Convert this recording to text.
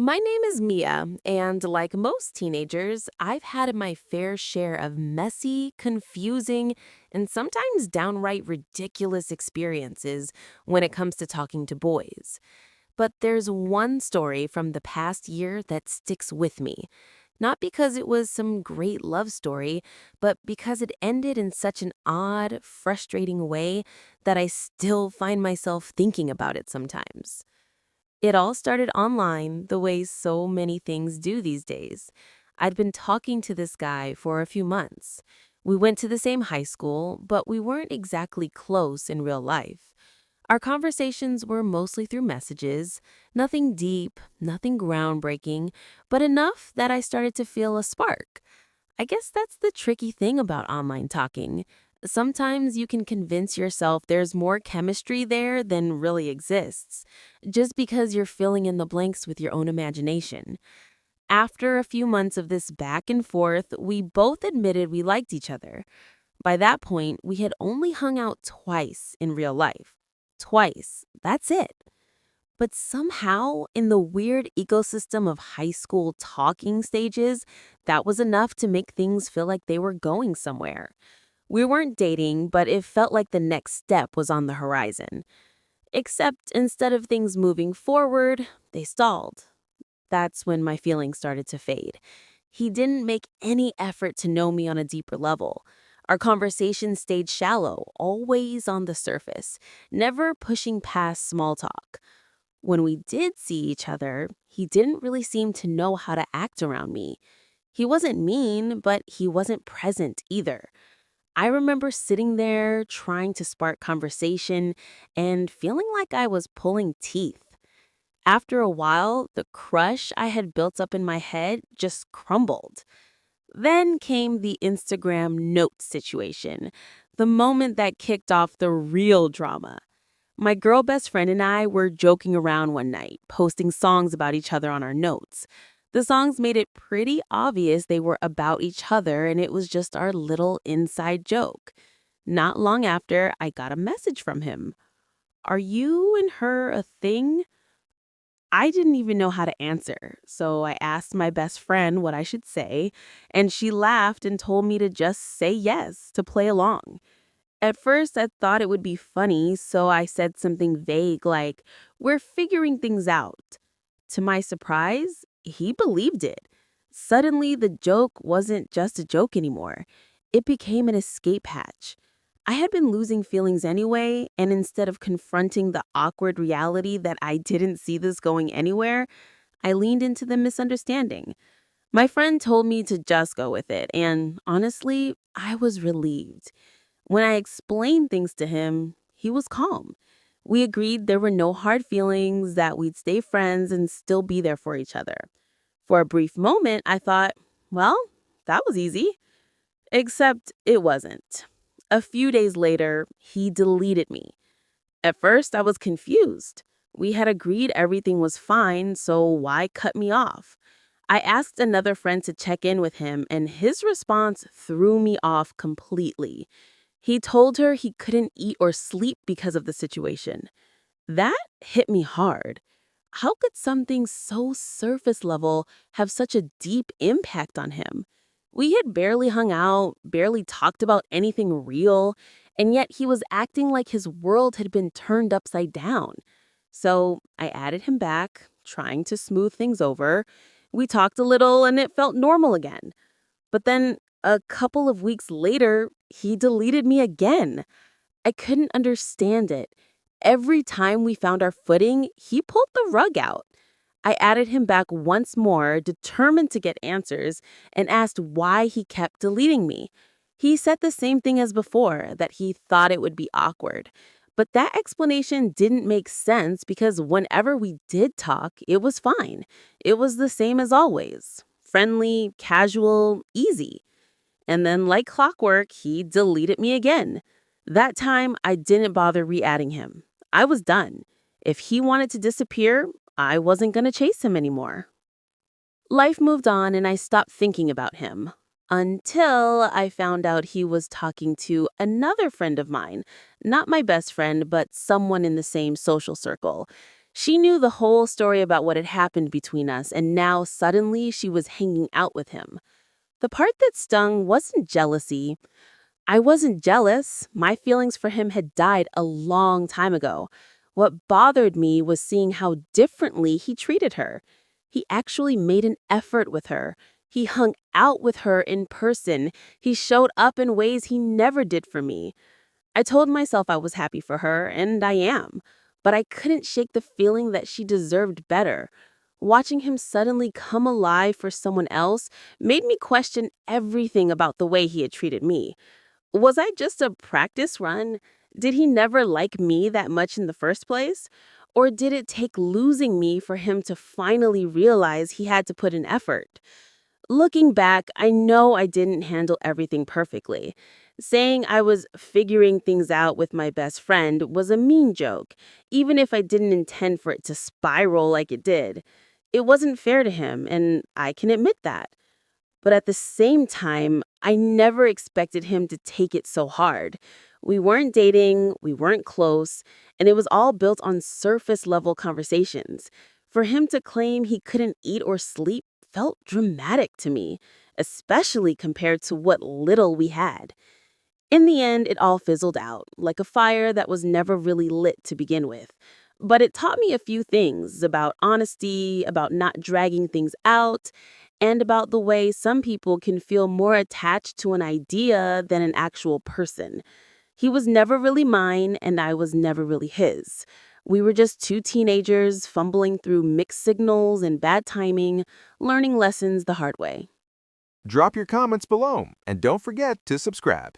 My name is Mia, and like most teenagers, I've had my fair share of messy, confusing, and sometimes downright ridiculous experiences when it comes to talking to boys. But there's one story from the past year that sticks with me. Not because it was some great love story, but because it ended in such an odd, frustrating way that I still find myself thinking about it sometimes. It all started online, the way so many things do these days. I'd been talking to this guy for a few months. We went to the same high school, but we weren't exactly close in real life. Our conversations were mostly through messages, nothing deep, nothing groundbreaking, but enough that I started to feel a spark. I guess that's the tricky thing about online talking. Sometimes you can convince yourself there's more chemistry there than really exists, just because you're filling in the blanks with your own imagination. After a few months of this back and forth, we both admitted we liked each other. By that point, we had only hung out twice in real life. Twice. That's it. But somehow, in the weird ecosystem of high school talking stages, that was enough to make things feel like they were going somewhere. We weren't dating, but it felt like the next step was on the horizon. Except instead of things moving forward, they stalled. That's when my feelings started to fade. He didn't make any effort to know me on a deeper level. Our conversation stayed shallow, always on the surface, never pushing past small talk. When we did see each other, he didn't really seem to know how to act around me. He wasn't mean, but he wasn't present either. I remember sitting there trying to spark conversation and feeling like I was pulling teeth. After a while, the crush I had built up in my head just crumbled. Then came the Instagram note situation, the moment that kicked off the real drama. My girl best friend and I were joking around one night, posting songs about each other on our notes. The songs made it pretty obvious they were about each other, and it was just our little inside joke. Not long after, I got a message from him. "Are you and her a thing?" I didn't even know how to answer, so I asked my best friend what I should say, and she laughed and told me to just say yes to play along. At first, I thought it would be funny, so I said something vague like, "We're figuring things out." To my surprise, he believed it. Suddenly, the joke wasn't just a joke anymore. It became an escape hatch. I had been losing feelings anyway, and instead of confronting the awkward reality that I didn't see this going anywhere, I leaned into the misunderstanding. My friend told me to just go with it, and honestly, I was relieved. When I explained things to him, he was calm. We agreed there were no hard feelings, that we'd stay friends and still be there for each other. For a brief moment, I thought, well, that was easy. Except it wasn't. A few days later, he deleted me. At first, I was confused. We had agreed everything was fine, so why cut me off? I asked another friend to check in with him, and his response threw me off completely. He told her he couldn't eat or sleep because of the situation. That hit me hard. How could something so surface level have such a deep impact on him? We had barely hung out, barely talked about anything real, and yet he was acting like his world had been turned upside down. So I added him back, trying to smooth things over. We talked a little and it felt normal again. But then a couple of weeks later, he deleted me again. I couldn't understand it. Every time we found our footing, he pulled the rug out. I added him back once more, determined to get answers, and asked why he kept deleting me. He said the same thing as before, that he thought it would be awkward. But that explanation didn't make sense because whenever we did talk, it was fine. It was the same as always. Friendly, casual, easy. And then, like clockwork, he deleted me again. That time, I didn't bother re-adding him. I was done. If he wanted to disappear, I wasn't going to chase him anymore. Life moved on and I stopped thinking about him. Until I found out he was talking to another friend of mine. Not my best friend, but someone in the same social circle. She knew the whole story about what had happened between us, and now suddenly she was hanging out with him. The part that stung wasn't jealousy. I wasn't jealous. My feelings for him had died a long time ago. What bothered me was seeing how differently he treated her. He actually made an effort with her. He hung out with her in person. He showed up in ways he never did for me. I told myself I was happy for her, and I am. But I couldn't shake the feeling that she deserved better. Watching him suddenly come alive for someone else made me question everything about the way he had treated me. Was I just a practice run? Did he never like me that much in the first place? Or did it take losing me for him to finally realize he had to put in effort? Looking back, I know I didn't handle everything perfectly. Saying I was figuring things out with my best friend was a mean joke, even if I didn't intend for it to spiral like it did. It wasn't fair to him, and I can admit that. But at the same time, I never expected him to take it so hard. We weren't dating, we weren't close, and it was all built on surface level conversations. For him to claim he couldn't eat or sleep felt dramatic to me, especially compared to what little we had. In the end, it all fizzled out, like a fire that was never really lit to begin with. But it taught me a few things about honesty, about not dragging things out, and about the way some people can feel more attached to an idea than an actual person. He was never really mine, and I was never really his. We were just two teenagers fumbling through mixed signals and bad timing, learning lessons the hard way. Drop your comments below and don't forget to subscribe.